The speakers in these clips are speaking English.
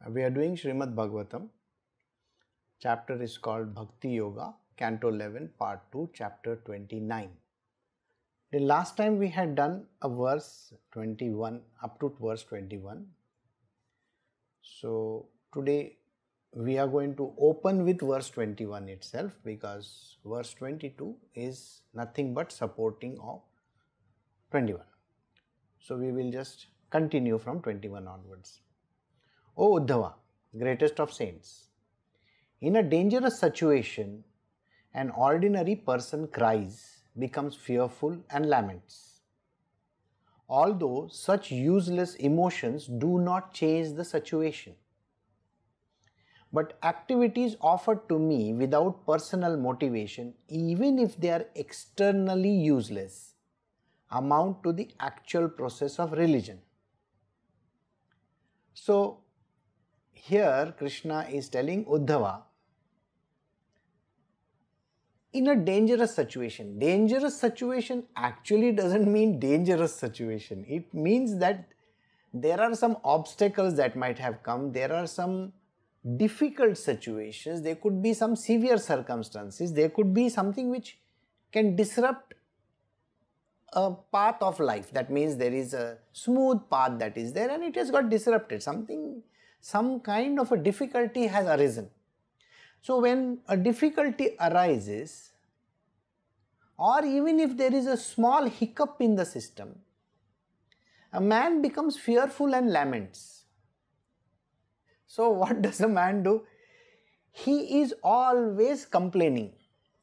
We are doing Srimad Bhagavatam. Chapter is called Bhakti-yoga, Canto 11, Part 2, Chapter 29. The last time we had done a verse 21 up to verse 21. So today we are going to open with verse 21 itself, because verse 22 is nothing but supporting of 21. So we will just continue from 21 onwards. O Uddhava, greatest of saints, in a dangerous situation, an ordinary person cries, becomes fearful and laments. Although such useless emotions do not change the situation. But activities offered to me without personal motivation, even if they are externally useless, amount to the actual process of religion. So, here Krishna is telling Uddhava, in a dangerous situation. Dangerous situation actually doesn't mean dangerous situation. It means that there are some obstacles that might have come, there are some difficult situations, there could be some severe circumstances, there could be something which can disrupt a path of life. That means there is a smooth path that is there and it has got disrupted. Some kind of a difficulty has arisen. So when a difficulty arises, or even if there is a small hiccup in the system, a man becomes fearful and laments. So what does a man do? He is always complaining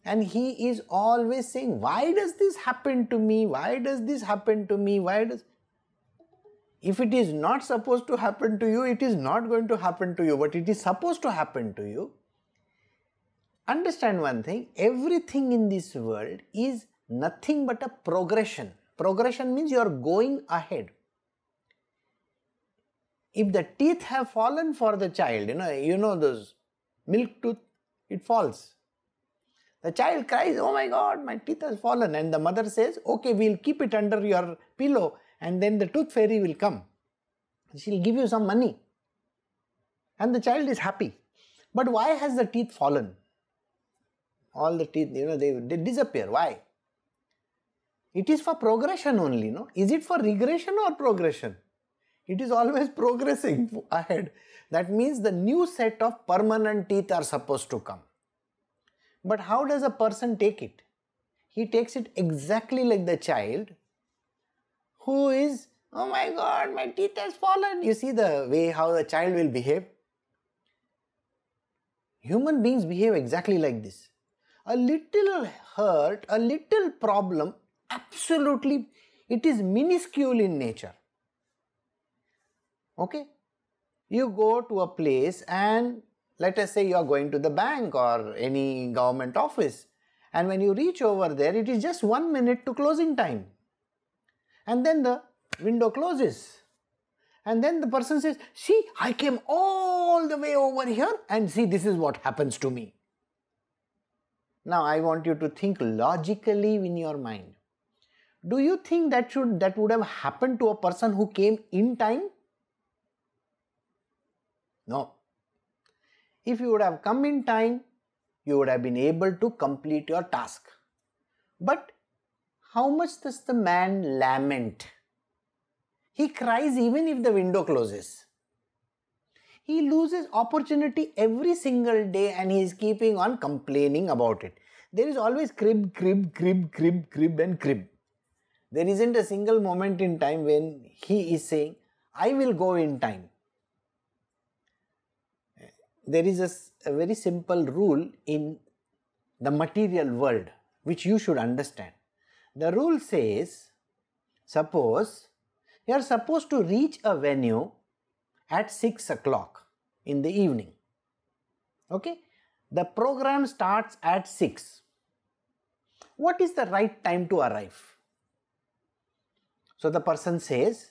and he is always saying, why does this happen to me? Why does this happen to me? If it is not supposed to happen to you, it is not going to happen to you, but it is supposed to happen to you. Understand one thing, everything in this world is nothing but a progression. Progression means you are going ahead. If the teeth have fallen for the child, you know those milk tooth, it falls. The child cries, oh my God, my teeth has fallen. And the mother says, okay, we'll keep it under your pillow and then the tooth fairy will come. She'll give you some money. And the child is happy. But why has the teeth fallen? All the teeth, they disappear. Why? It is for progression only, no? Is it for regression or progression? It is always progressing ahead. That means the new set of permanent teeth are supposed to come. But how does a person take it? He takes it exactly like the child who is, oh my God, my teeth has fallen. You see the way how the child will behave? Human beings behave exactly like this. A little hurt, a little problem, absolutely, it is minuscule in nature. Okay? You go to a place and let us say you are going to the bank or any government office, and when you reach over there, it is just 1 minute to closing time. And then the window closes. And then the person says, see, I came all the way over here and see, this is what happens to me. Now I want you to think logically in your mind. Do you think that would have happened to a person who came in time? No. If you would have come in time, you would have been able to complete your task. But how much does the man lament? He cries even if the window closes. He loses opportunity every single day and he is keeping on complaining about it. There is always crib and crib. There isn't a single moment in time when he is saying, I will go in time. There is a very simple rule in the material world which you should understand. The rule says, suppose you are supposed to reach a venue at 6 o'clock in the evening. Okay? The program starts at 6. What is the right time to arrive? So the person says,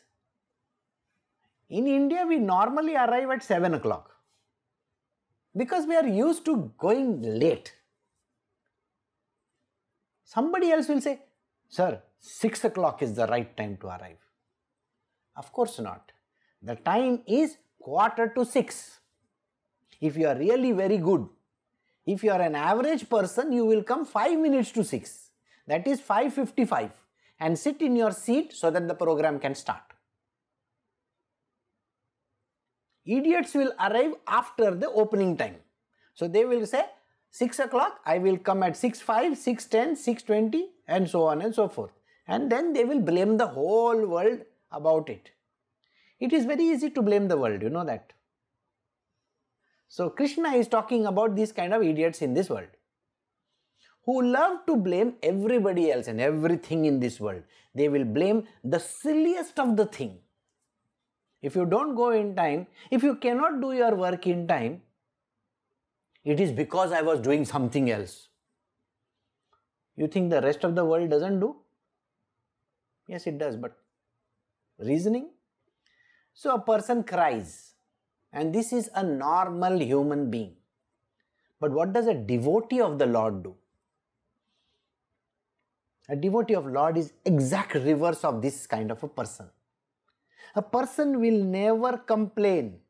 in India we normally arrive at 7 o'clock because we are used to going late. Somebody else will say, sir, 6 o'clock is the right time to arrive. Of course not. The time is 5:45. If you are really very good, if you are an average person, you will come 5 minutes to 6. That is 5:55, and sit in your seat so that the program can start. Idiots will arrive after the opening time. So they will say 6 o'clock, I will come at 6:05, 6:10, 6:20 and so on and so forth. And then they will blame the whole world about it. It is very easy to blame the world, you know that. So Krishna is talking about these kind of idiots in this world, who love to blame everybody else and everything in this world. They will blame the silliest of the thing. If you don't go in time, if you cannot do your work in time, it is because I was doing something else. You think the rest of the world doesn't do? Yes, it does, but reasoning? So a person cries, and this is a normal human being. But what does a devotee of the Lord do? A devotee of Lord is exact reverse of this kind of a person. A person will never complain.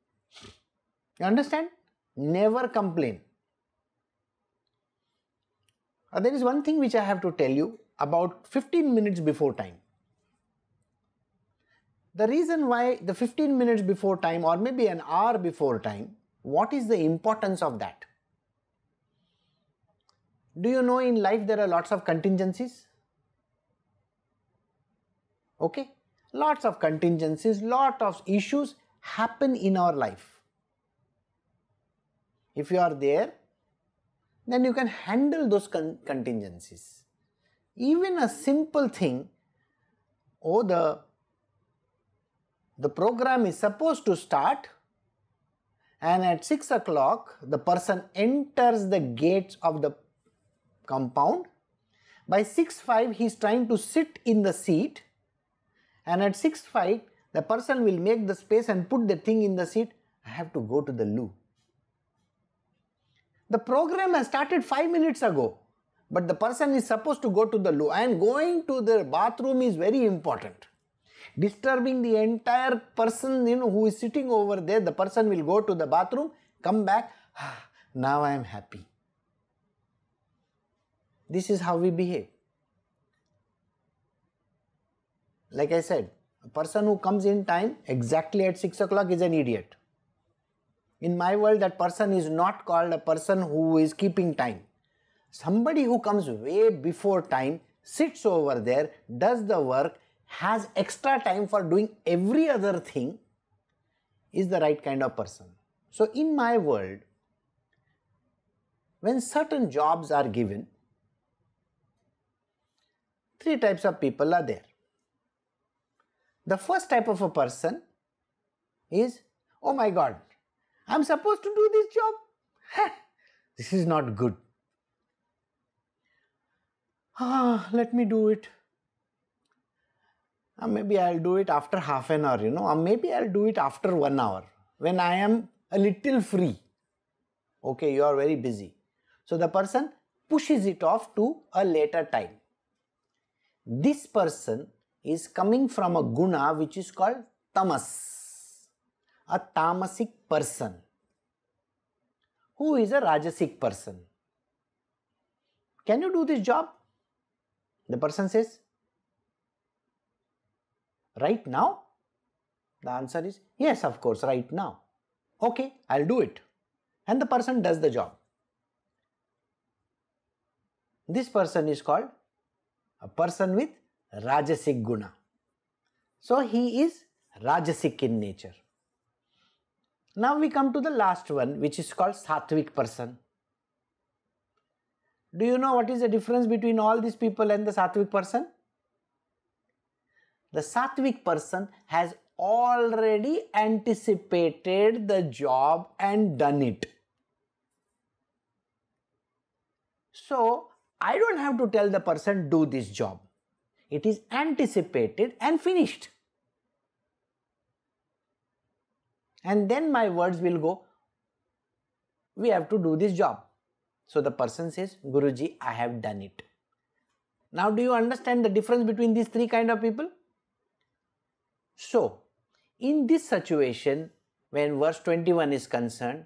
You understand? Never complain. There is one thing which I have to tell you about 15 minutes before time. The reason why the 15 minutes before time or maybe an hour before time, what is the importance of that? Do you know in life there are lots of contingencies? Okay? Lots of contingencies, lot of issues happen in our life. If you are there, then you can handle those contingencies. Even a simple thing, the program is supposed to start, and at 6 o'clock the person enters the gates of the compound. By 6:05 he is trying to sit in the seat, and at 6:05 the person will make the space and put the thing in the seat. I have to go to the loo. The program has started 5 minutes ago, but the person is supposed to go to the loo, and going to the bathroom is very important. Disturbing the entire person who is sitting over there, the person will go to the bathroom, come back, now I am happy. This is how we behave. Like I said, a person who comes in time exactly at 6 o'clock is an idiot. In my world, that person is not called a person who is keeping time. Somebody who comes way before time, sits over there, does the work, has extra time for doing every other thing, is the right kind of person. So in my world, when certain jobs are given, 3 types of people are there. The first type of a person is, oh my God, I'm supposed to do this job. This is not good. Let me do it. Maybe I'll do it after half an hour, or maybe I'll do it after 1 hour when I am a little free. Okay, you are very busy. So the person pushes it off to a later time. This person is coming from a guna which is called tamas, a tamasic person. Who is a rajasic person? Can you do this job? The person says, right now? The answer is, yes, of course, right now. Okay, I'll do it. And the person does the job. This person is called a person with rajasic guna. So he is rajasic in nature. Now we come to the last one, which is called sattvic person. Do you know what is the difference between all these people and the sattvic person? The sattvic person has already anticipated the job and done it. So, I don't have to tell the person, do this job. It is anticipated and finished. And then my words will go, we have to do this job. So the person says, Guruji, I have done it. Now do you understand the difference between these 3 kind of people? So, in this situation, when verse 21 is concerned,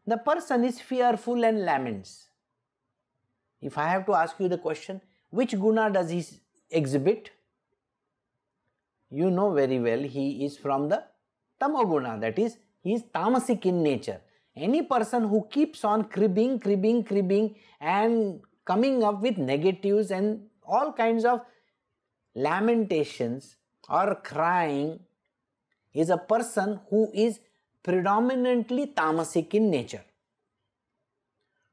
the person is fearful and laments. If I have to ask you the question, which guna does he exhibit? You know very well he is from the tamoguna, that is, he is tamasic in nature. Any person who keeps on cribbing and coming up with negatives and all kinds of lamentations or crying is a person who is predominantly tamasic in nature.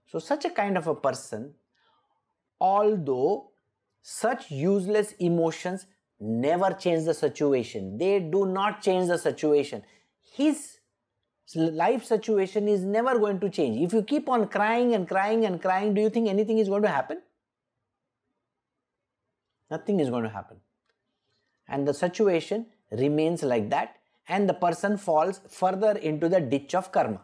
So such a kind of a person, although such useless emotions never change the situation, they do not change the situation. His life situation is never going to change. If you keep on crying, do you think anything is going to happen? Nothing is going to happen. And the situation remains like that, and the person falls further into the ditch of karma.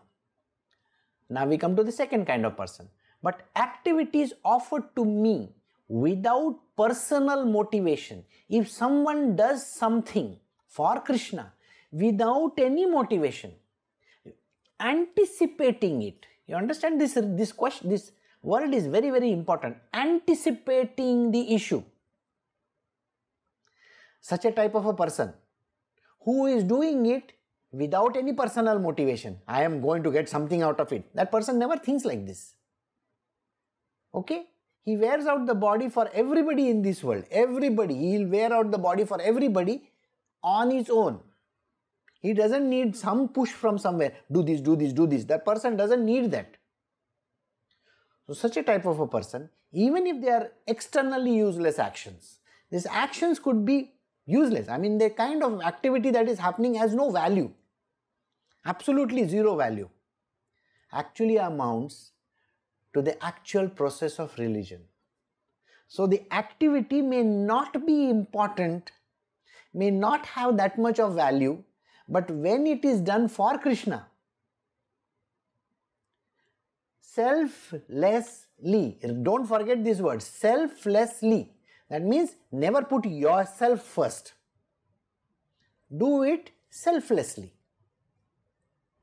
Now we come to the second kind of person. But activities offered to me without personal motivation. If someone does something for Krishna without any motivation, anticipating it. You understand this word is very, very important. Anticipating the issue. Such a type of a person who is doing it without any personal motivation. I am going to get something out of it. That person never thinks like this. Okay? He wears out the body for everybody in this world. Everybody. He will wear out the body for everybody on his own. He doesn't need some push from somewhere. Do this, do this, do this. That person doesn't need that. So such a type of a person, even if they are externally useless actions, these actions could be useless. I mean, the kind of activity that is happening has no value. Absolutely zero value. Actually amounts to the actual process of religion. So the activity may not be important, may not have that much of value, but when it is done for Krishna, selflessly, don't forget this word, selflessly. That means never put yourself first. Do it selflessly.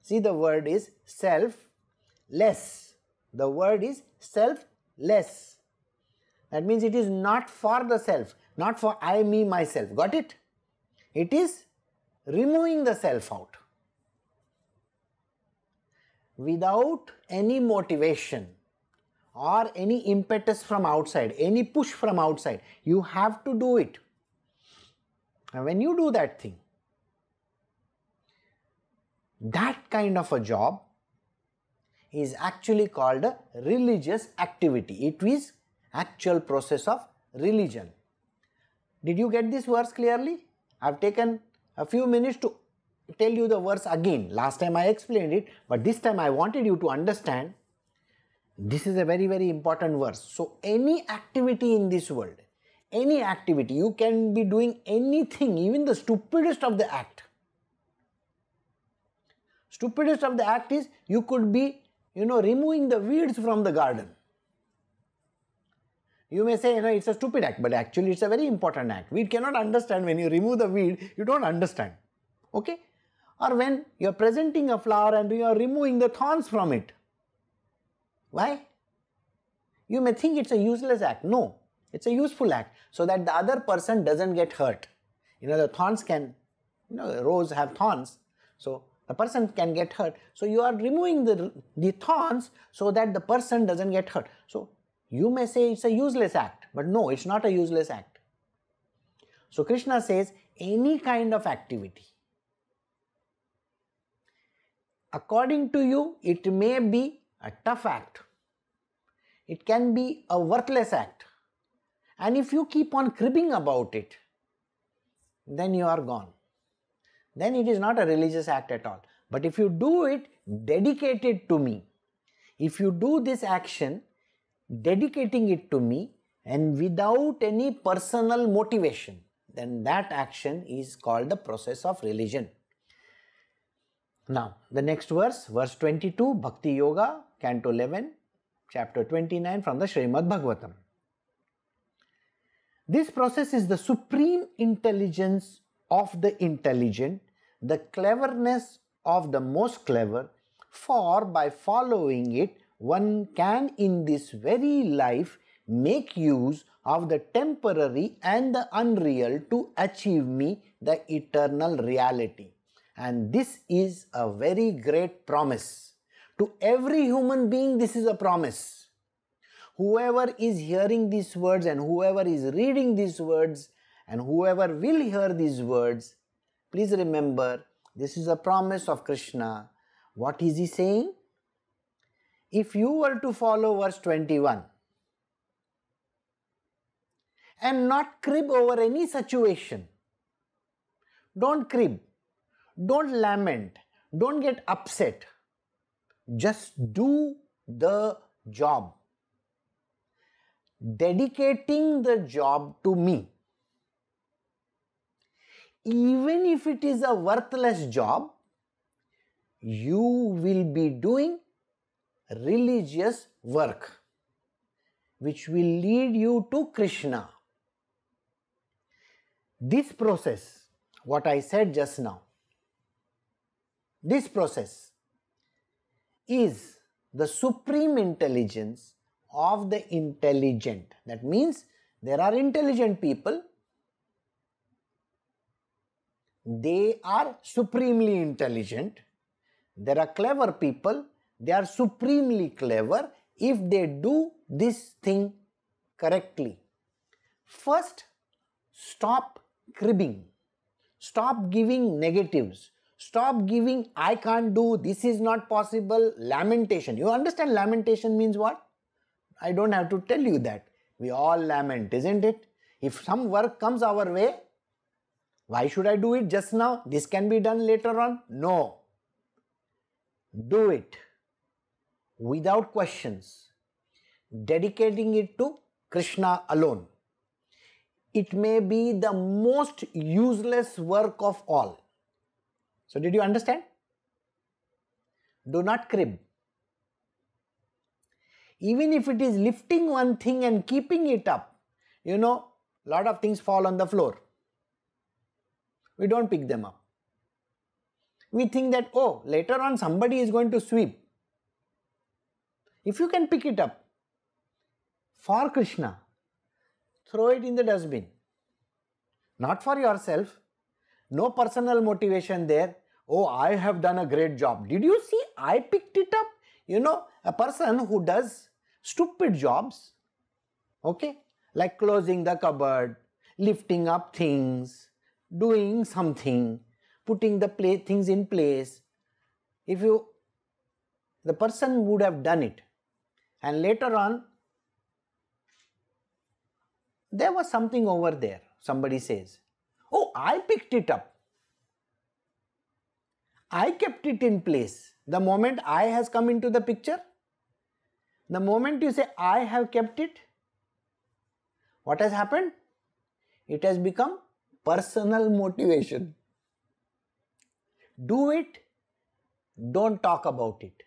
See, the word is selfless. The word is selfless. That means it is not for the self, not for I, me, myself. Got it? It is removing the self out. Without any motivation or any impetus from outside, any push from outside, you have to do it. And when you do that thing, that kind of a job is actually called a religious activity. It is actual process of religion. Did you get this verse clearly? I have taken a few minutes to tell you the verse again. Last time I explained it, but this time I wanted you to understand this is a very, very important verse. So any activity in this world, any activity, you can be doing anything, even the stupidest of the act. Stupidest of the act is you could be, removing the weeds from the garden. You may say, it's a stupid act, but actually it's a very important act. We cannot understand when you remove the weed, you don't understand. Okay? Or when you are presenting a flower and you are removing the thorns from it. Why? You may think it's a useless act. No, it's a useful act so that the other person doesn't get hurt. The thorns can, rose have thorns. So the person can get hurt. So you are removing the thorns so that the person doesn't get hurt. So you may say it's a useless act, but no, it's not a useless act. So Krishna says any kind of activity, according to you, it may be a tough act. It can be a worthless act. And if you keep on cribbing about it, then you are gone. Then it is not a religious act at all. But if you do it dedicated to me, if you do this action dedicating it to me and without any personal motivation, then that action is called the process of religion. Now, the next verse, verse 22, Bhakti-yoga, Canto 11, chapter 29 from the Srimad Bhagavatam. This process is the supreme intelligence of the intelligent, the cleverness of the most clever, For by following it, one can in this very life make use of the temporary and the unreal to achieve me the eternal reality. And this is a very great promise. To every human being, this is a promise. Whoever is hearing these words and whoever is reading these words and whoever will hear these words, please remember, this is a promise of Krishna. What is he saying? If you were to follow verse 21 and not crib over any situation, don't crib, don't lament, don't get upset, just do the job. Dedicating the job to me. Even if it is a worthless job, you will be doing religious work which will lead you to Krishna. This process, what I said just now, this process is the supreme intelligence of the intelligent. That means there are intelligent people, they are supremely intelligent. There are clever people, they are supremely clever if they do this thing correctly. First, stop cribbing, stop giving negatives, stop giving I can't do, this is not possible, lamentation. You understand lamentation means what? I don't have to tell you that. We all lament, isn't it? If some work comes our way, why should I do it just now? This can be done later on. No. Do it without questions, dedicating it to Krishna alone. It may be the most useless work of all. So did you understand? Do not crib. Even if it is lifting one thing and keeping it up, a lot of things fall on the floor. We don't pick them up. We think that, oh, later on somebody is going to sweep. If you can pick it up for Krishna, throw it in the dustbin. Not for yourself. No personal motivation there. Oh, I have done a great job. Did you see? I picked it up. A person who does stupid jobs, okay, like closing the cupboard, lifting up things, doing something, putting the things in place. The person would have done it, and later on, there was something over there. Somebody says, oh, I picked it up. I kept it in place. The moment I has come into the picture, the moment you say I have kept it, what has happened? It has become personal motivation. Do it, don't talk about it.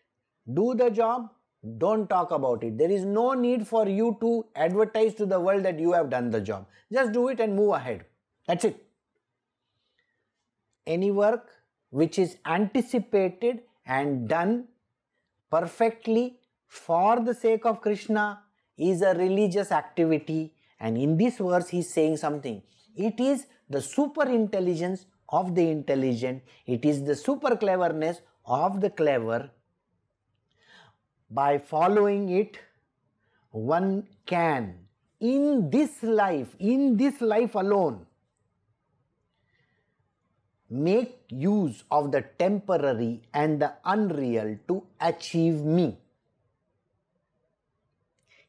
Do the job, don't talk about it. There is no need for you to advertise to the world that you have done the job. Just do it and move ahead. That's it. Any work which is anticipated and done perfectly for the sake of Krishna is a religious activity. And in this verse he is saying something. It is the super intelligence of the intelligent. It is the super cleverness of the clever. By following it, one can, in this life alone, make use of the temporary and the unreal to achieve me.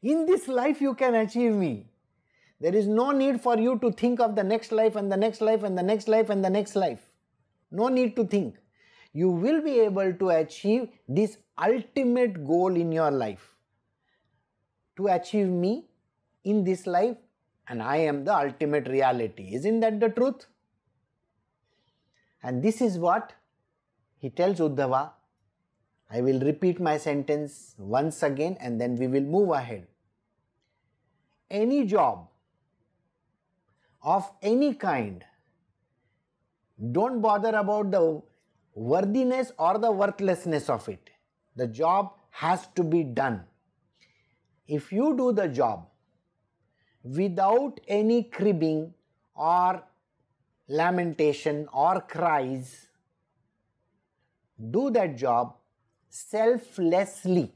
In this life you can achieve me. There is no need for you to think of the next life and the next life and the next life and the next life. No need to think. You will be able to achieve this ultimate goal in your life. To achieve me in this life, and I am the ultimate reality. Isn't that the truth? And this is what he tells Uddhava. I will repeat my sentence once again and then we will move ahead. Any job of any kind, don't bother about the worthiness or the worthlessness of it. The job has to be done. If you do the job without any cribbing or lamentation or cries, do that job selflessly,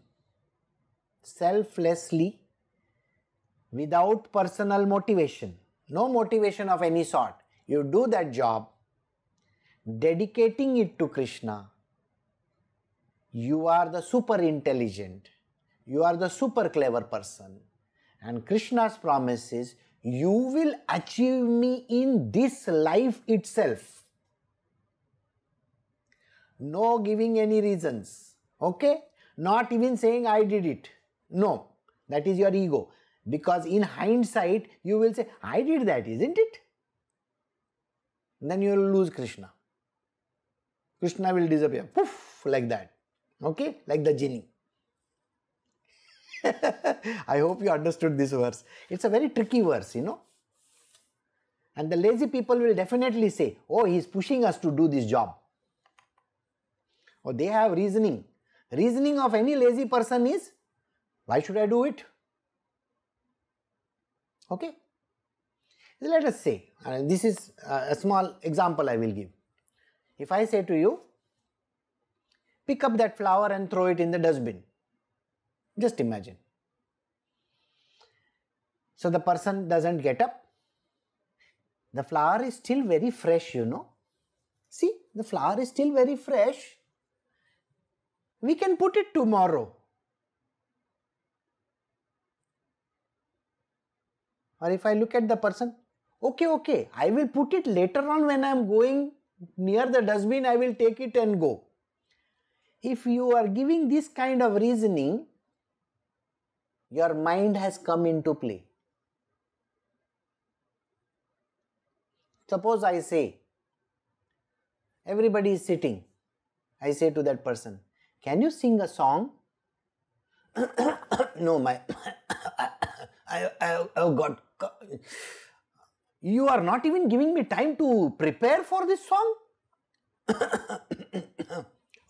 without personal motivation, no motivation of any sort. You do that job, dedicating it to Krishna. You are the super intelligent, you are the super clever person, and Krishna's promise is, you will achieve me in this life itself. No giving any reasons, okay? Not even saying I did it. No, that is your ego. Because in hindsight, you will say, I did that, isn't it? Then you will lose Krishna. Krishna will disappear, poof, like that. Okay? Like the genie. I hope you understood this verse. It's a very tricky verse, And the lazy people will definitely say, oh, he is pushing us to do this job. Or they have reasoning. Reasoning of any lazy person is, why should I do it? Okay? Let us say, this is a small example I will give. If I say to you, pick up that flower and throw it in the dustbin. Just imagine. So the person doesn't get up. The flower is still very fresh, See, the flower is still very fresh. We can put it tomorrow. Or if I look at the person, okay, I will put it later on when I am going near the dustbin, I will take it and go. If you are giving this kind of reasoning, your mind has come into play. Suppose I say, everybody is sitting. I say to that person, can you sing a song? No, oh God. You are not even giving me time to prepare for this song?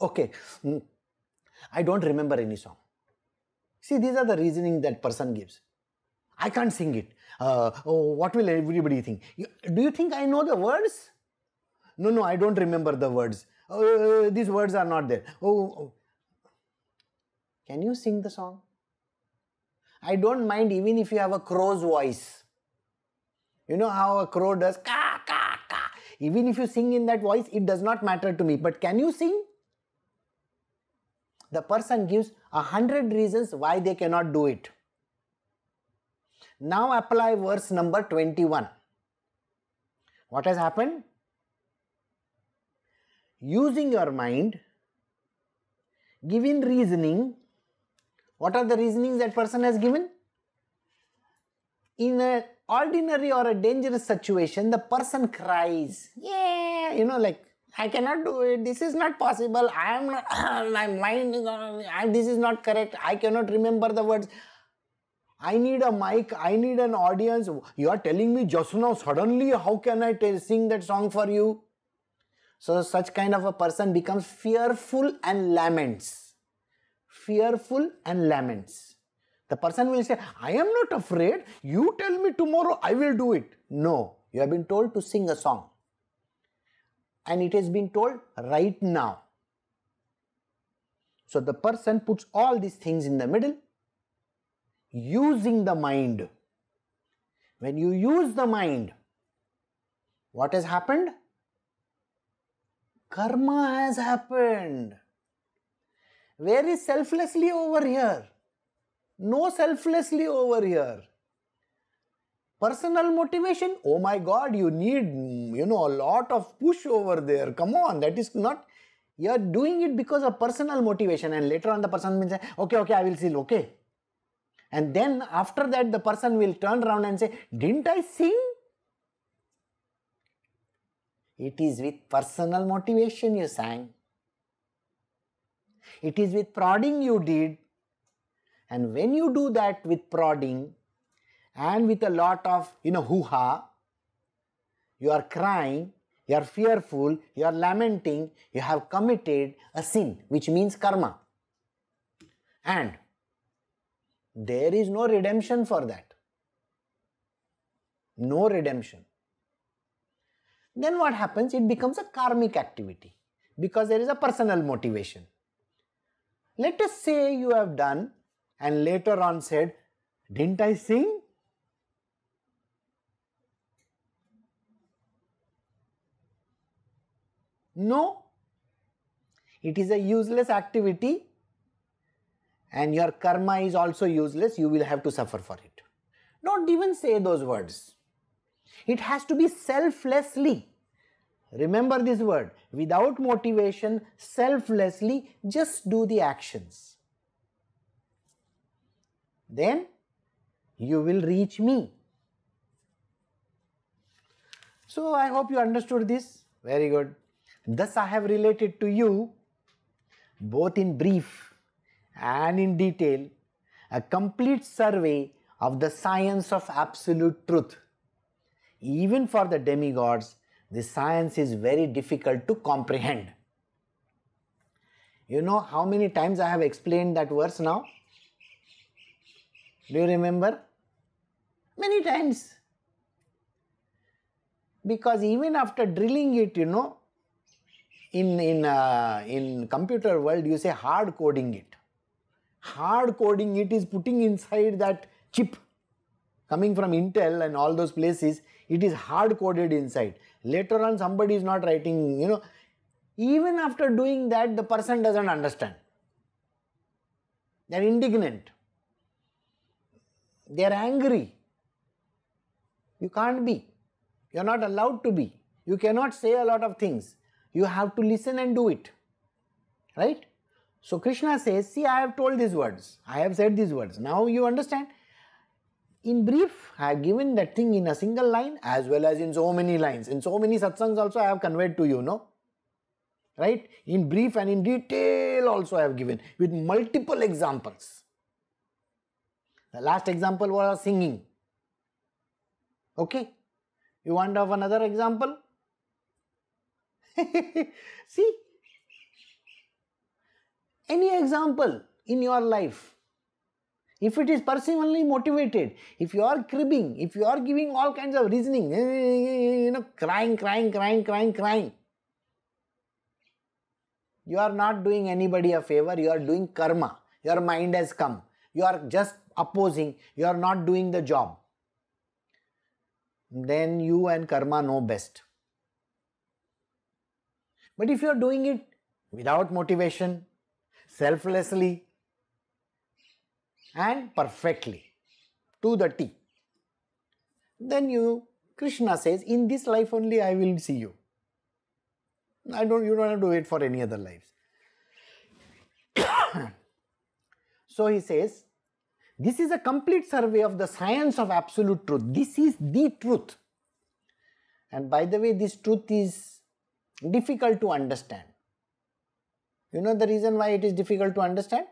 Okay, I don't remember any song. See, these are the reasoning that person gives. I can't sing it. What will everybody think? Do you think I know the words? No, I don't remember the words. These words are not there. Can you sing the song? I don't mind even if you have a crow's voice. You know how a crow does ka, ka, ka. Even if you sing in that voice, it does not matter to me. But can you sing? The person gives 100 reasons why they cannot do it. Now apply verse number 21. What has happened? Using your mind, giving reasoning. What are the reasonings that person has given? In an ordinary or a dangerous situation, the person cries. Yeah, like, I cannot do it. This is not possible. I am not, my mind is not, this is not correct. I cannot remember the words. I need a mic. I need an audience. You are telling me just now, suddenly, how can I sing that song for you? So such kind of a person becomes fearful and laments. Fearful and laments. The person will say, I am not afraid. You tell me tomorrow, I will do it. No, you have been told to sing a song. And it has been told right now. So the person puts all these things in the middle, using the mind. When you use the mind, what has happened? Karma has happened. Where is selflessly over here? No selflessly over here. Personal motivation, oh my God, you need, a lot of push over there. Come on, that is not, you are doing it because of personal motivation, and later on the person will say, okay, I will sing, okay. And then after that the person will turn around and say, didn't I sing? It is with personal motivation you sang. It is with prodding you did. And when you do that with prodding and with a lot of, hoo-ha, you are crying, you are fearful, you are lamenting, you have committed a sin, which means karma. And there is no redemption for that. No redemption. Then what happens? It becomes a karmic activity because there is a personal motivation. Let us say you have done and later on said, didn't I sing? No. It is a useless activity and your karma is also useless. You will have to suffer for it. Don't even say those words. It has to be selflessly. Remember this word. Without motivation, selflessly, just do the actions. Then you will reach me. So I hope you understood this. Very good. Thus I have related to you, both in brief and in detail, a complete survey of the science of absolute truth. Even for the demigods, this science is very difficult to comprehend. You know how many times I have explained that verse now? Do you remember? Many times. Because even after drilling it, in computer world you say hard coding it. Hard coding it is putting inside that chip coming from Intel and all those places. It is hard coded inside. Later on somebody is not writing, even after doing that the person doesn't understand. They are indignant. They are angry. You can't be. You are not allowed to be. You cannot say a lot of things. You have to listen and do it. Right? So Krishna says, see, I have told these words. I have said these words. Now you understand. In brief, I have given that thing in a single line as well as in so many lines. In so many satsangs also I have conveyed to you, no? Right? In brief and in detail also I have given with multiple examples. The last example was singing. Okay? You want to have another example? See? Any example in your life. If it is personally motivated, if you are cribbing, if you are giving all kinds of reasoning, crying, you are not doing anybody a favor, you are doing karma. Your mind has come. You are just opposing, you are not doing the job. Then you and karma know best. But if you are doing it without motivation, selflessly, and perfectly, to the T, then Krishna says, in this life only I will see you. You don't have to wait for any other lives. So he says, this is a complete survey of the science of absolute truth. This is the truth. And by the way, this truth is difficult to understand. You know the reason why it is difficult to understand?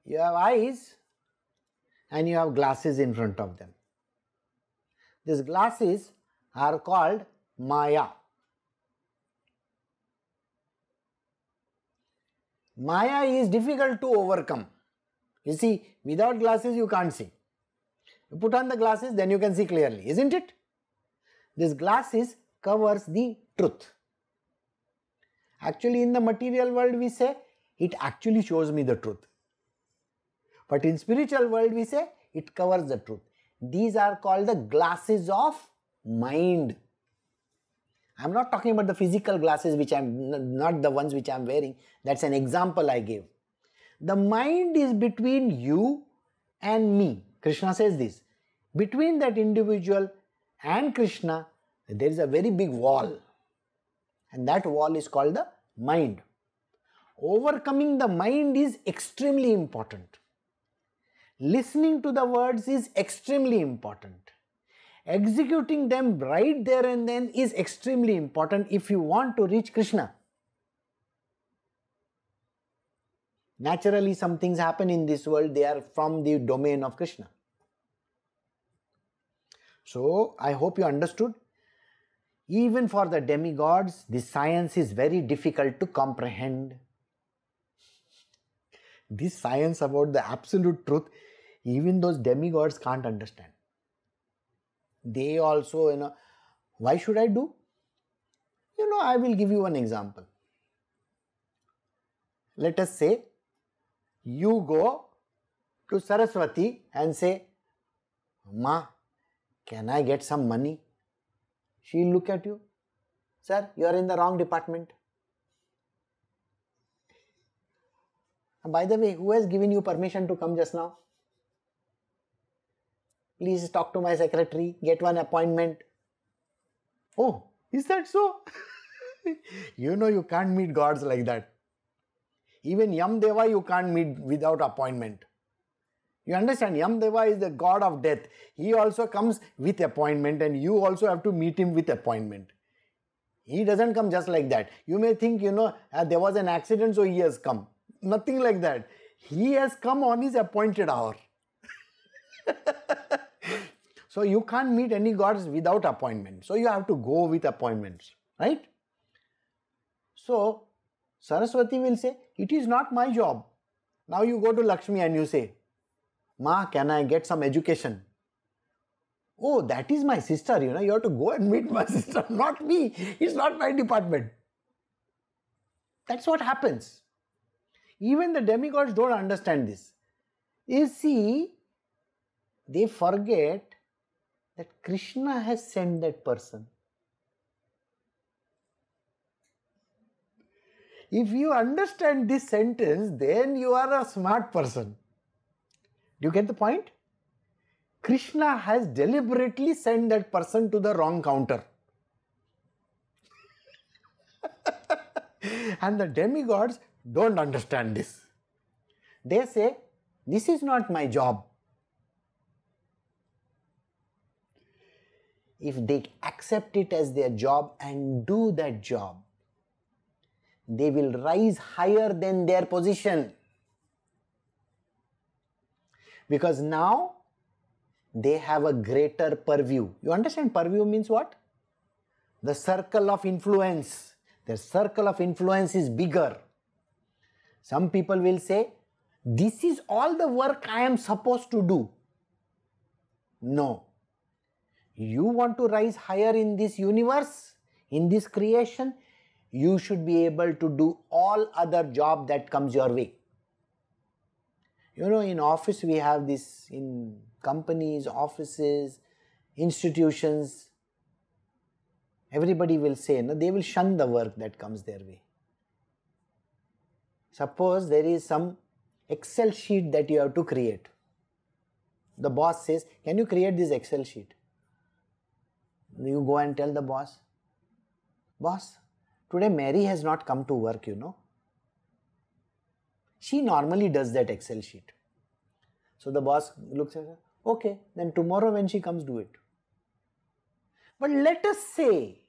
You have eyes and you have glasses in front of them. These glasses are called Maya. Maya is difficult to overcome. You see, without glasses you can't see. You put on the glasses, then you can see clearly, isn't it? This glasses covers the truth. Actually, in the material world we say, it actually shows me the truth. But in spiritual world we say, it covers the truth. These are called the glasses of mind. I am not talking about the physical glasses, which I am not the ones which I am wearing. That's an example I gave. The mind is between you and me. Krishna says this. Between that individual and Krishna, there is a very big wall. And that wall is called the mind. Overcoming the mind is extremely important. Listening to the words is extremely important. Executing them right there and then is extremely important if you want to reach Krishna. Naturally, some things happen in this world, they are from the domain of Krishna. So, I hope you understood. Even for the demigods, this science is very difficult to comprehend. This science about the absolute truth, even those demigods can't understand. They also, why should I do? I will give you an example. Let us say you go to Saraswati and say, Ma, can I get some money? She'll look at you. Sir, you are in the wrong department. By the way, who has given you permission to come just now? Please talk to my secretary, get one appointment. Oh, is that so? You can't meet gods like that. Even Yamdeva you can't meet without appointment. You understand, Yamdeva is the god of death. He also comes with appointment and you also have to meet him with appointment. He doesn't come just like that. You may think, there was an accident so he has come. Nothing like that. He has come on his appointed hour. So you can't meet any gods without appointment. So you have to go with appointments, right? So Saraswati will say, it is not my job. Now you go to Lakshmi and you say, Ma, can I get some education? Oh, that is my sister, you have to go and meet my sister, not me. It's not my department. That's what happens. Even the demigods don't understand this. You see, they forget that Krishna has sent that person. If you understand this sentence, then you are a smart person. Do you get the point? Krishna has deliberately sent that person to the wrong counter. And the demigods don't understand this. They say, this is not my job. If they accept it as their job and do that job, they will rise higher than their position. Because now they have a greater purview. You understand purview means what? The circle of influence. Their circle of influence is bigger. Some people will say, this is all the work I am supposed to do. No. You want to rise higher in this universe, in this creation, you should be able to do all other job that comes your way. In office we have this, in companies, offices, institutions, everybody will say, they will shun the work that comes their way. Suppose there is some Excel sheet that you have to create. The boss says, can you create this Excel sheet? You go and tell the boss, boss, today Mary has not come to work, She normally does that Excel sheet. So the boss looks at her, okay, then tomorrow when she comes, do it. But let us say,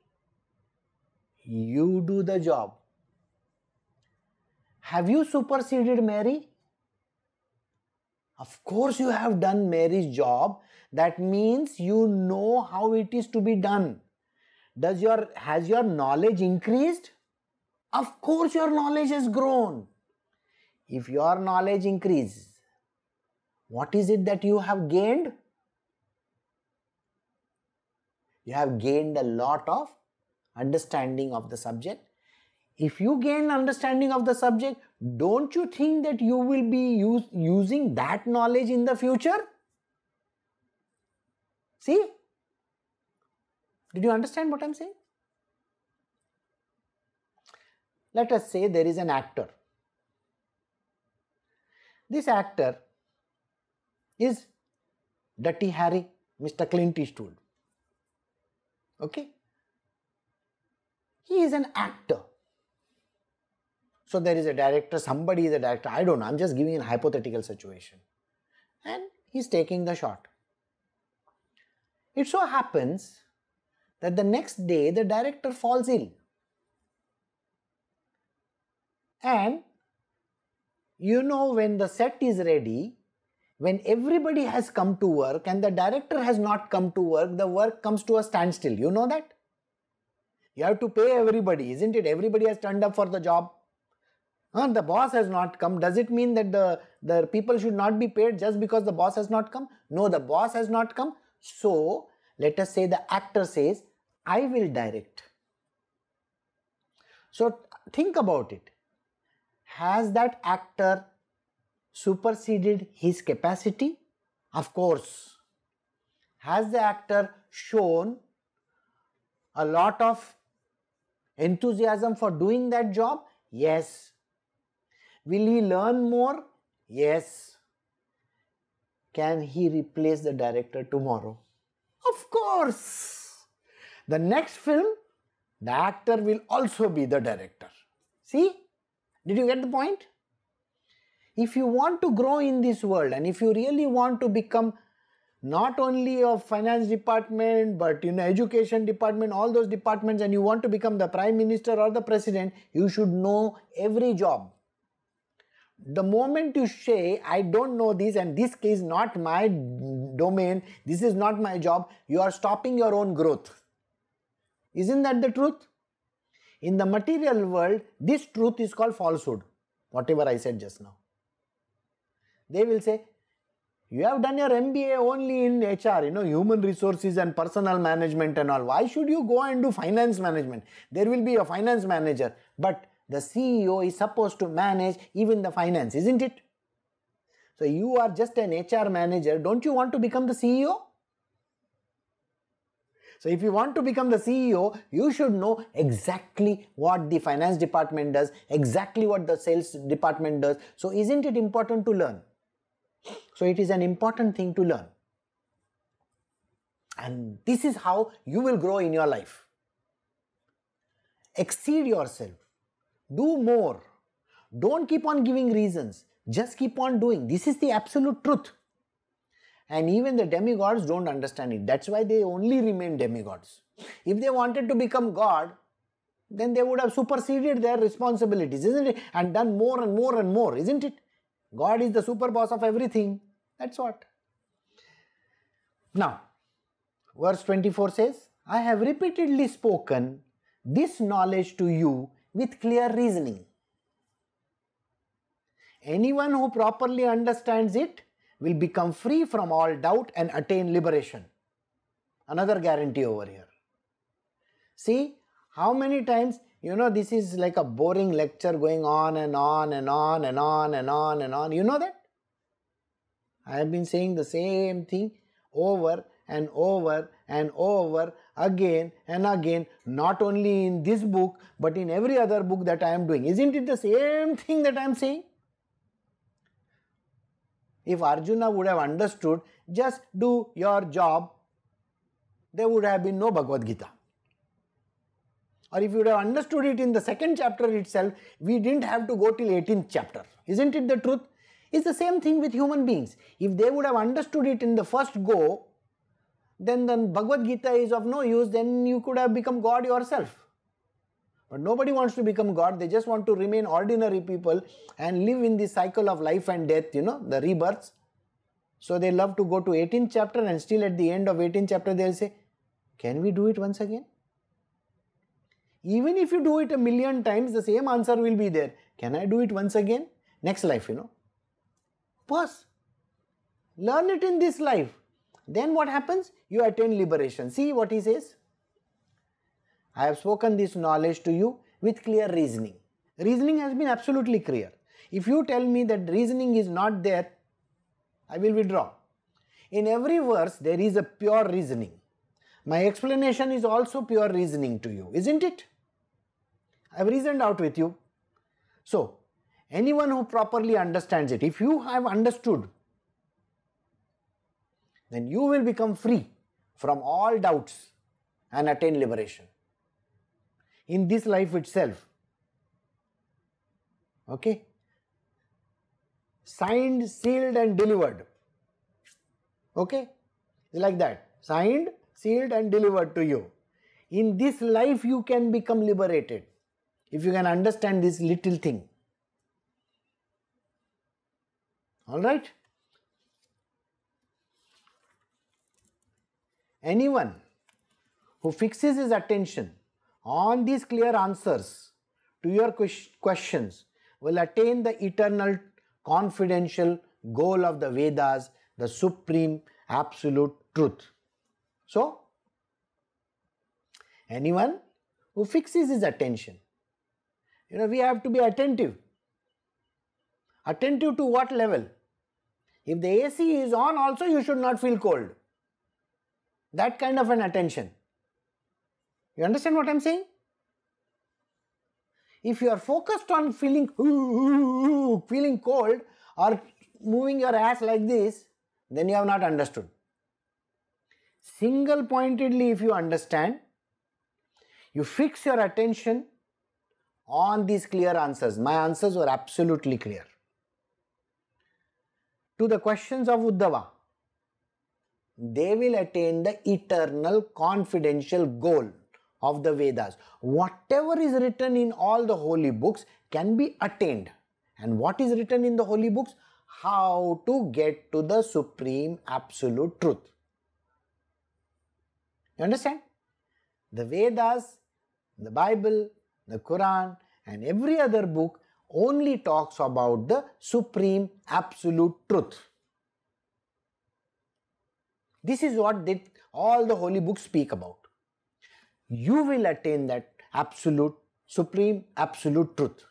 you do the job. Have you superseded Mary? Of course you have done Mary's job. That means you know how it is to be done. Has your knowledge increased? Of course your knowledge has grown. If your knowledge increases, what is it that you have gained? You have gained a lot of understanding of the subject. If you gain understanding of the subject, don't you think that you will be using that knowledge in the future? See? Did you understand what I am saying? Let us say there is an actor. This actor is Dirty Harry, Mr. Clint Eastwood. Okay? He is an actor. So there is a director, somebody is a director, I don't know, I'm just giving a hypothetical situation. And he's taking the shot. It so happens that the next day the director falls ill. And when the set is ready, when everybody has come to work and the director has not come to work, the work comes to a standstill. You know that? You have to pay everybody, isn't it? Everybody has turned up for the job. The boss has not come. Does it mean that the people should not be paid just because the boss has not come? No, the boss has not come. So, let us say the actor says, I will direct. So, think about it. Has that actor superseded his capacity? Of course. Has the actor shown a lot of enthusiasm for doing that job? Yes. Will he learn more? Yes. Can he replace the director tomorrow? Of course. The next film, the actor will also be the director. See? Did you get the point? If you want to grow in this world and if you really want to become not only of finance department but education department, all those departments, and you want to become the prime minister or the president, you should know every job. The moment you say, I don't know this and this is not my domain, this is not my job, you are stopping your own growth. Isn't that the truth? In the material world, this truth is called falsehood, whatever I said just now. They will say, you have done your MBA only in HR, human resources and personal management and all. Why should you go and do finance management? There will be a finance manager, but the CEO is supposed to manage even the finance, isn't it? So you are just an HR manager. Don't you want to become the CEO? So if you want to become the CEO, you should know exactly what the finance department does, exactly what the sales department does. So isn't it important to learn? So it is an important thing to learn. And this is how you will grow in your life. Exceed yourself. Do more. Don't keep on giving reasons. Just keep on doing. This is the absolute truth. And even the demigods don't understand it. That's why they only remain demigods. If they wanted to become God, then they would have superseded their responsibilities, isn't it? And done more and more and more, isn't it? God is the super boss of everything. That's what. Now, verse 24 says, I have repeatedly spoken this knowledge to you with clear reasoning. Anyone who properly understands it will become free from all doubt and attain liberation. Another guarantee over here. See how many times, this is like a boring lecture going on and on and on and on and on and on. You know that? I have been saying the same thing over and over and over again and again, not only in this book but in every other book that I am doing. Isn't it the same thing that I am saying? If Arjuna would have understood, just do your job, there would have been no Bhagavad Gita. Or if you would have understood it in the second chapter itself, we didn't have to go till 18th chapter. Isn't it the truth? It's the same thing with human beings. If they would have understood it in the first go, then the Bhagavad Gita is of no use, then you could have become God yourself. But nobody wants to become God, they just want to remain ordinary people and live in this cycle of life and death, the rebirths. So they love to go to 18th chapter and still at the end of 18th chapter they'll say, can we do it once again? Even if you do it 1,000,000 times, the same answer will be there. Can I do it once again? Next life, Pause. Learn it in this life. Then what happens? You attain liberation. See what he says? I have spoken this knowledge to you with clear reasoning. Reasoning has been absolutely clear. If you tell me that reasoning is not there, I will withdraw. In every verse, there is a pure reasoning. My explanation is also pure reasoning to you, isn't it? I have reasoned out with you. So, anyone who properly understands it, if you have understood, then you will become free from all doubts and attain liberation in this life itself. Okay? Signed, sealed and delivered. Okay? It's like that. Signed, sealed and delivered to you. In this life you can become liberated if you can understand this little thing. Alright? Anyone who fixes his attention on these clear answers to your questions will attain the eternal confidential goal of the Vedas, the supreme absolute truth. So, anyone who fixes his attention, we have to be attentive. Attentive to what level? If the AC is on also, you should not feel cold. That kind of an attention. You understand what I am saying? If you are focused on feeling cold or moving your ass like this, then you have not understood. Single pointedly, if you understand, you fix your attention on these clear answers. My answers were absolutely clear. To the questions of Uddhava, they will attain the eternal confidential goal of the Vedas. Whatever is written in all the holy books can be attained. And what is written in the holy books? How to get to the supreme absolute truth. You understand? The Vedas, the Bible, the Quran and every other book only talks about the supreme absolute truth. This is what all the holy books speak about. You will attain that absolute, supreme absolute truth.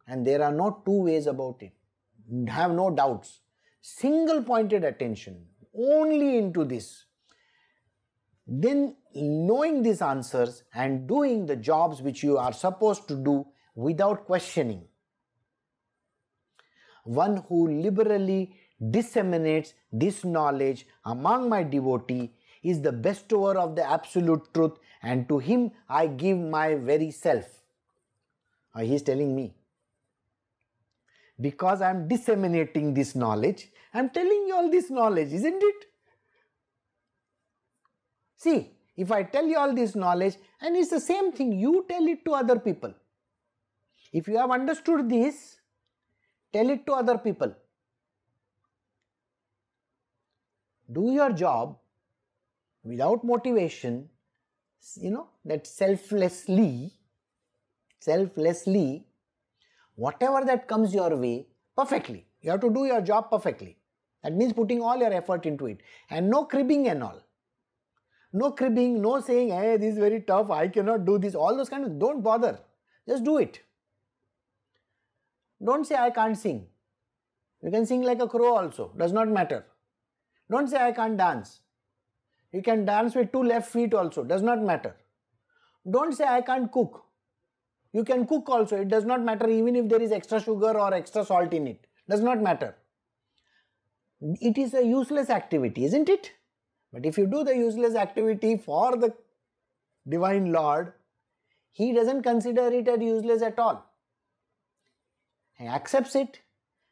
And there are no two ways about it. Have no doubts. Single pointed attention only into this. Then knowing these answers and doing the jobs which you are supposed to do without questioning. One who liberally disseminates this knowledge among my devotee is the bestower of the absolute truth, and to him I give my very self. He is telling me. Because I am disseminating this knowledge, I am telling you all this knowledge, isn't it? See, if I tell you all this knowledge, and it's the same thing, you tell it to other people. If you have understood this, tell it to other people. Do your job without motivation, that selflessly, whatever that comes your way, perfectly. You have to do your job perfectly. That means putting all your effort into it. And no cribbing and all. No cribbing, no saying, hey, this is very tough, I cannot do this. All those kind of, don't bother. Just do it. Don't say, I can't sing. You can sing like a crow also. Does not matter. Don't say, I can't dance. You can dance with 2 left feet also. Does not matter. Don't say, I can't cook. You can cook also. It does not matter even if there is extra sugar or extra salt in it. Does not matter. It is a useless activity, isn't it? But if you do the useless activity for the Divine Lord, He doesn't consider it as useless at all. He accepts it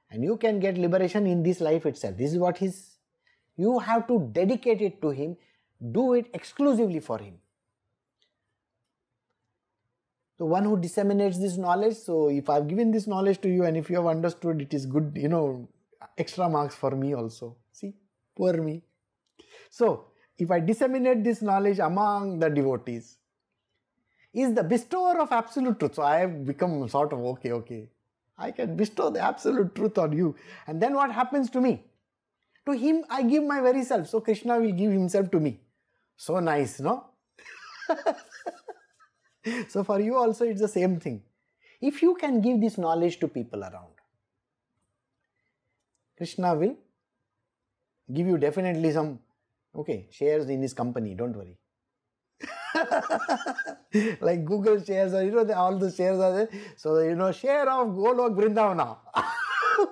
and you can get liberation in this life itself. This is what you have to dedicate it to Him, do it exclusively for Him. So one who disseminates this knowledge, so if I have given this knowledge to you and if you have understood, it is good, extra marks for me also. See, poor me. So, if I disseminate this knowledge among the devotees, is the bestower of absolute truth. So, I have become sort of, okay, I can bestow the absolute truth on you. And then what happens to me? To him, I give my very self. So, Krishna will give himself to me. So nice, no? So, for you also, it's the same thing. If you can give this knowledge to people around, Krishna will give you definitely some shares in his company, don't worry. Like Google shares, or all the shares are there. So, share of Golok Vrindavana.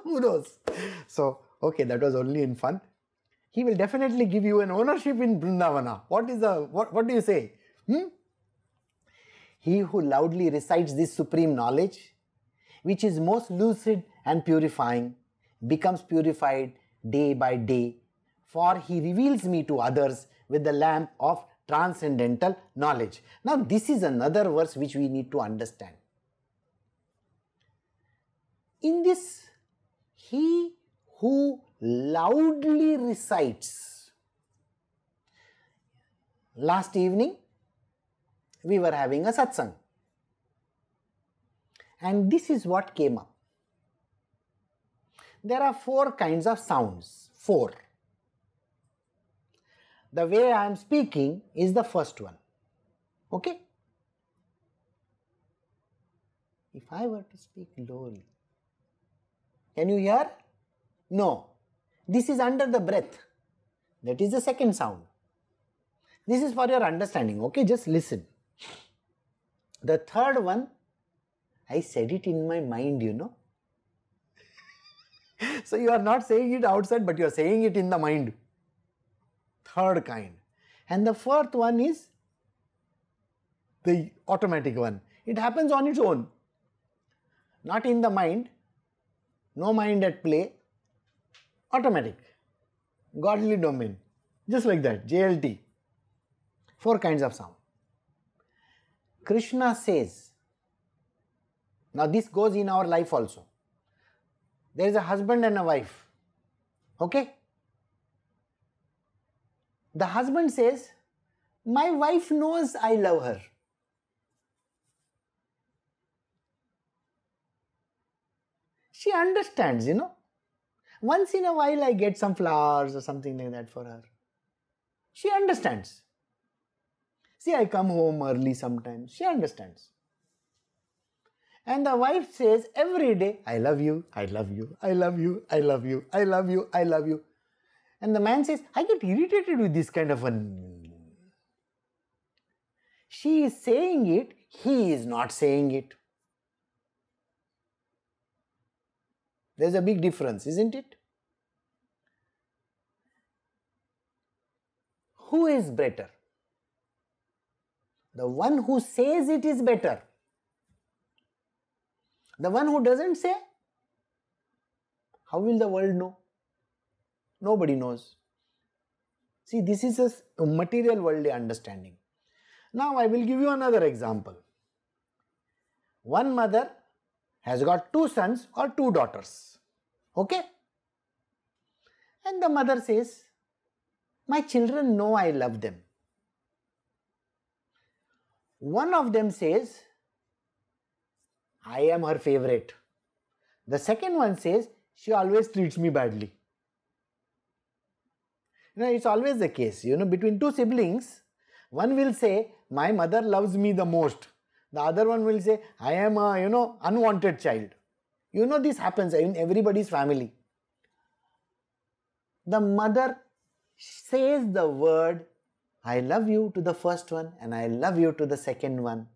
Who knows? So, that was only in fun. He will definitely give you an ownership in Vrindavana. What do you say? He who loudly recites this supreme knowledge, which is most lucid and purifying, becomes purified day by day, for he reveals me to others with the lamp of transcendental knowledge. Now, this is another verse which we need to understand. In this, he who loudly recites. Last evening, we were having a satsang. And this is what came up. There are 4 kinds of sounds. 4. The way I am speaking is the first one. Okay? If I were to speak lowly, can you hear? No. This is under the breath. That is the second sound. This is for your understanding. Okay, just listen. The third one, I said it in my mind, you know. So you are not saying it outside, but you are saying it in the mind. Third kind. And the fourth one is the automatic one. It happens on its own. Not in the mind. No mind at play. Automatic. Godly domain. Just like that. JLT. 4 kinds of sound. Krishna says, now this goes in our life also. There is a husband and a wife. Okay? The husband says, my wife knows I love her. She understands, you know. Once in a while I get some flowers or something like that for her. She understands. See, I come home early sometimes. She understands. And the wife says every day, I love you, I love you, I love you, I love you, I love you, I love you. And the man says, I get irritated with this kind of a... She is saying it, he is not saying it. There's a big difference, isn't it? Who is better? The one who says it is better. The one who doesn't say, how will the world know? Nobody knows. See, this is a material worldly understanding. Now I will give you another example. One mother has got 2 sons or 2 daughters. Okay? And the mother says, my children know I love them. One of them says, I am her favorite. The second one says, she always treats me badly. You know, it's always the case, you know, between 2 siblings, one will say, my mother loves me the most. The other one will say, I am a, you know, unwanted child. You know, this happens in everybody's family. The mother says the word, I love you to the first one and I love you to the second one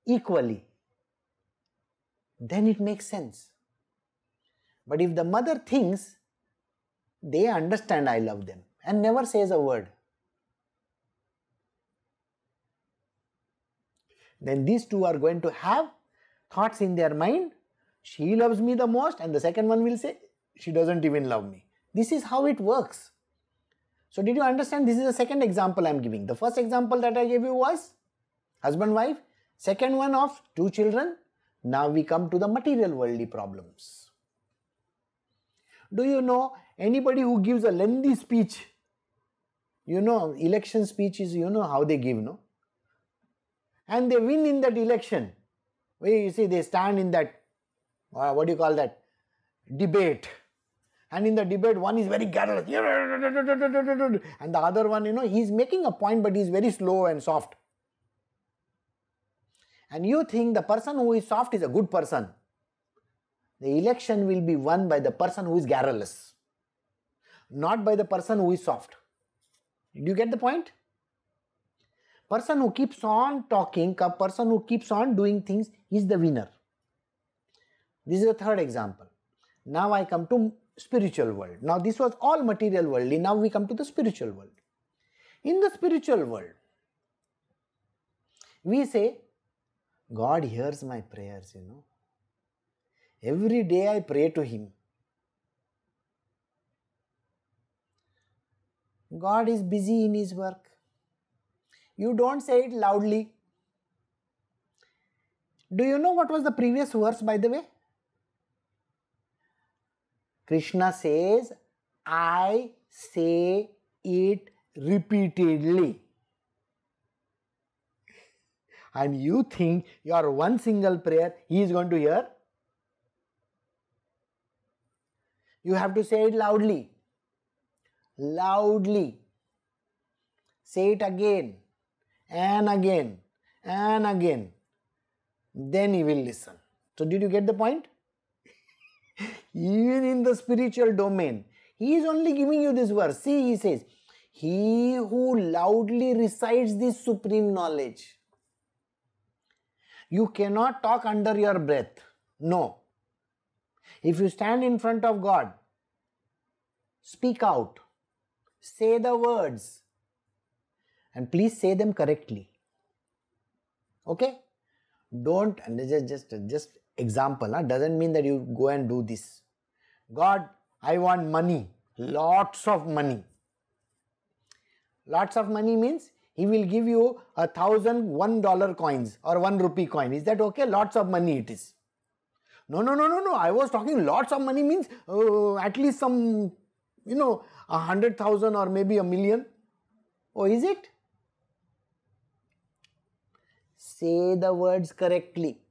equally. Then it makes sense. But if the mother thinks they understand I love them and never says a word, then these 2 are going to have thoughts in their mind, she loves me the most, and the second one will say, she doesn't even love me. This is how it works. So did you understand? This is the second example I am giving. The first example that I gave you was husband-wife. Second one of 2 children. Now we come to the material worldly problems. Do you know anybody who gives a lengthy speech? You know, election speeches, you know how they give, no? And they win in that election. Where you see they stand in that, what do you call that? Debate. And in the debate, one is very garrulous. And the other one, you know, he is making a point but he is very slow and soft. And you think the person who is soft is a good person. The election will be won by the person who is garrulous, not by the person who is soft. Do you get the point? Person who keeps on talking, a person who keeps on doing things is the winner. This is the third example. Now I come to spiritual world. Now this was all material worldly. Now we come to the spiritual world. In the spiritual world, we say, God hears my prayers, you know. Every day I pray to Him. God is busy in His work. You don't say it loudly. Do you know what was the previous verse, by the way? Krishna says, I say it repeatedly. and you think your one single prayer he is going to hear? You have to say it loudly. Loudly. Say it again and again and again. Then he will listen. So did you get the point? Even in the spiritual domain, he is only giving you this verse. See, he says, he who loudly recites this supreme knowledge. You cannot talk under your breath. No. If you stand in front of God, speak out. Say the words. And please say them correctly. Okay? Don't, and just example, doesn't mean that you go and do this. God, I want money. Lots of money. Lots of money means he will give you 1,000 $1 coins or 1 rupee coin. Is that okay? Lots of money it is. No. I was talking lots of money means at least some, 100,000 or maybe 1,000,000. Oh, is it? Say the words correctly.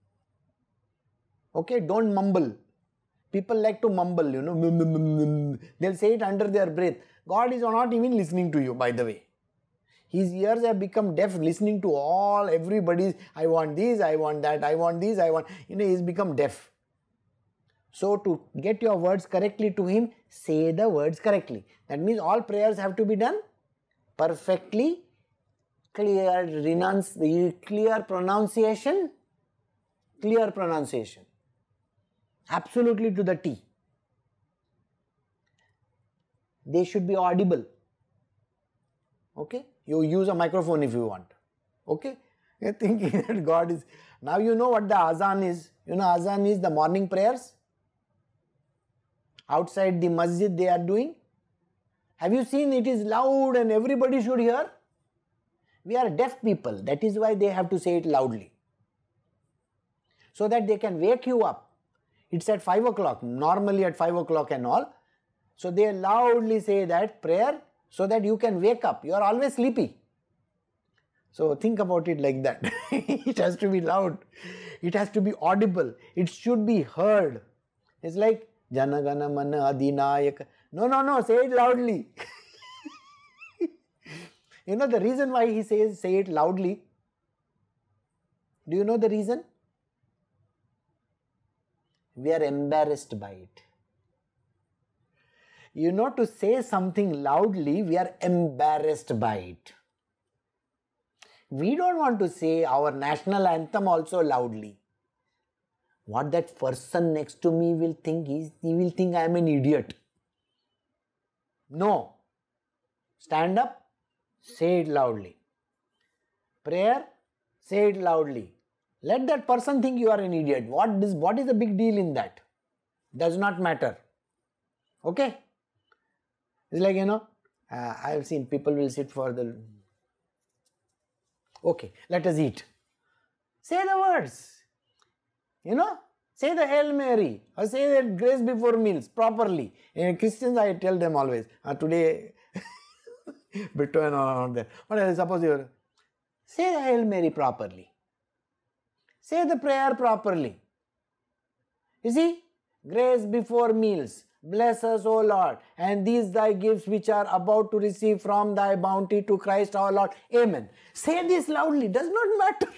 Okay, don't mumble. People like to mumble, They'll say it under their breath. God is not even listening to you, by the way. His ears have become deaf, listening to everybody's, I want this, I want that, I want this, I want, he's become deaf. So to get your words correctly to him, say the words correctly. That means all prayers have to be done perfectly, clear pronunciation, absolutely to the T. They should be audible. Okay? You use a microphone if you want. Okay? You're thinking that God is... Now you know what the azan is. Azan is the morning prayers. Outside the masjid they are doing. Have you seen it is loud and everybody should hear? We are deaf people. That is why they have to say it loudly. So that they can wake you up. It's at 5 o'clock. Normally at 5 o'clock and all. So they loudly say that prayer so that you can wake up. You are always sleepy. So think about it like that. It has to be loud. It has to be audible. It should be heard. It's like Janagana Mana Adinayaka. No, say it loudly. The reason why he says say it loudly? Do you know the reason? We are embarrassed by it. To say something loudly, we are embarrassed by it. We don't want to say our national anthem also loudly. What that person next to me will think is, he will think I am an idiot. No. Stand up, say it loudly. Prayer, say it loudly. Let that person think you are an idiot. What is the big deal in that? Does not matter. Okay? It's like, I have seen people will sit for the... Okay, let us eat. Say the words. Say the Hail Mary or say the grace before meals properly. Christians, I tell them always, today, between or there. But I suppose you say the Hail Mary properly. Say the prayer properly. You see, grace before meals. Bless us, O Lord, and these thy gifts which are about to receive from thy bounty to Christ our Lord. Amen. Say this loudly. Does not matter.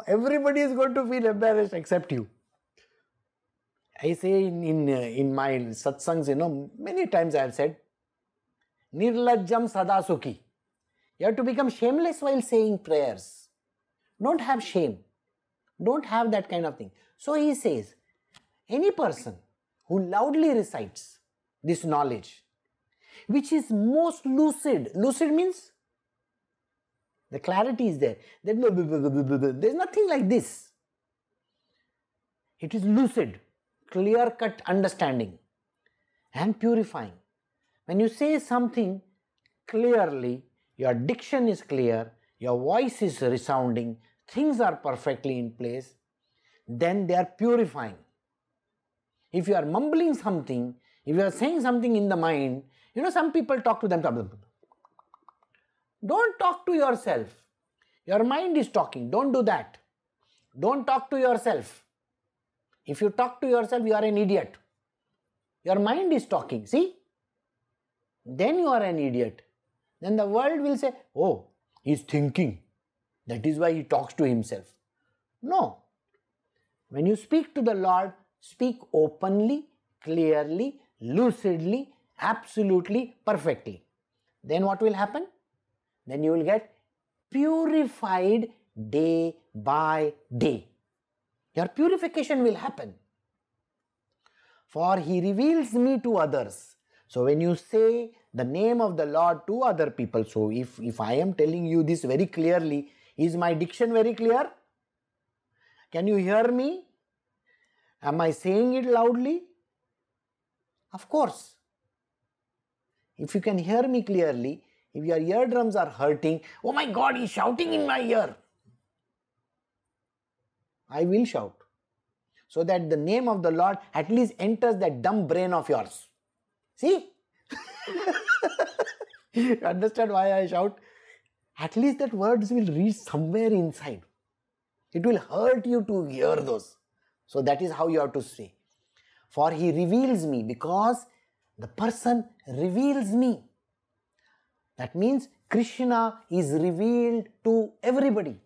Everybody is going to feel embarrassed except you. I say in my satsangs, many times I have said, Nirlajjam Sadasukhi. You have to become shameless while saying prayers. Don't have shame. Don't have that kind of thing. So he says, any person who loudly recites this knowledge, which is most lucid. Lucid means the clarity is there. There's nothing like this. It is lucid, clear-cut understanding and purifying. When you say something clearly, your diction is clear, your voice is resounding, things are perfectly in place, then they are purifying. If you are mumbling something, if you are saying something in the mind, some people talk to them. Don't talk to yourself. Your mind is talking. Don't do that. Don't talk to yourself. If you talk to yourself, you are an idiot. Your mind is talking. See? Then you are an idiot. Then the world will say, oh, he's thinking. That is why he talks to himself. No. When you speak to the Lord, speak openly, clearly, lucidly, absolutely, perfectly. Then what will happen? Then you will get purified day by day. Your purification will happen. For he reveals me to others. So when you say the name of the Lord to other people, so if I am telling you this very clearly, is my diction very clear? Can you hear me? Am I saying it loudly? Of course. If you can hear me clearly, if your eardrums are hurting, oh my God, he's shouting in my ear. I will shout. So that the name of the Lord at least enters that dumb brain of yours. See? You understand why I shout? At least that words will reach somewhere inside. It will hurt you to hear those. So that is how you have to say. For he reveals me, because the person reveals me. That means Krishna is revealed to everybody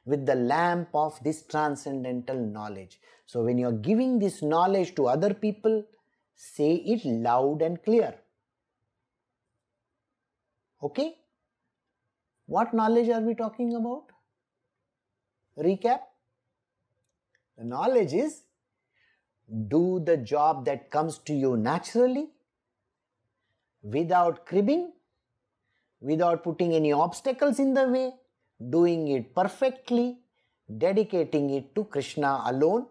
with the lamp of this transcendental knowledge. So when you are giving this knowledge to other people, say it loud and clear. Okay? What knowledge are we talking about? Recap. The knowledge is do the job that comes to you naturally, without cribbing, without putting any obstacles in the way, doing it perfectly, dedicating it to Krishna alone.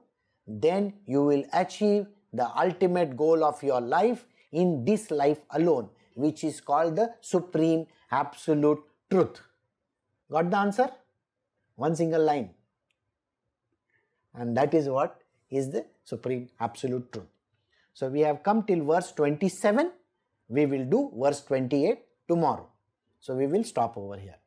Then you will achieve the ultimate goal of your life in this life alone, which is called the Supreme Absolute Truth. Got the answer? One single line. And that is what is the Supreme Absolute Truth. So we have come till verse 27. We will do verse 28 tomorrow. So we will stop over here.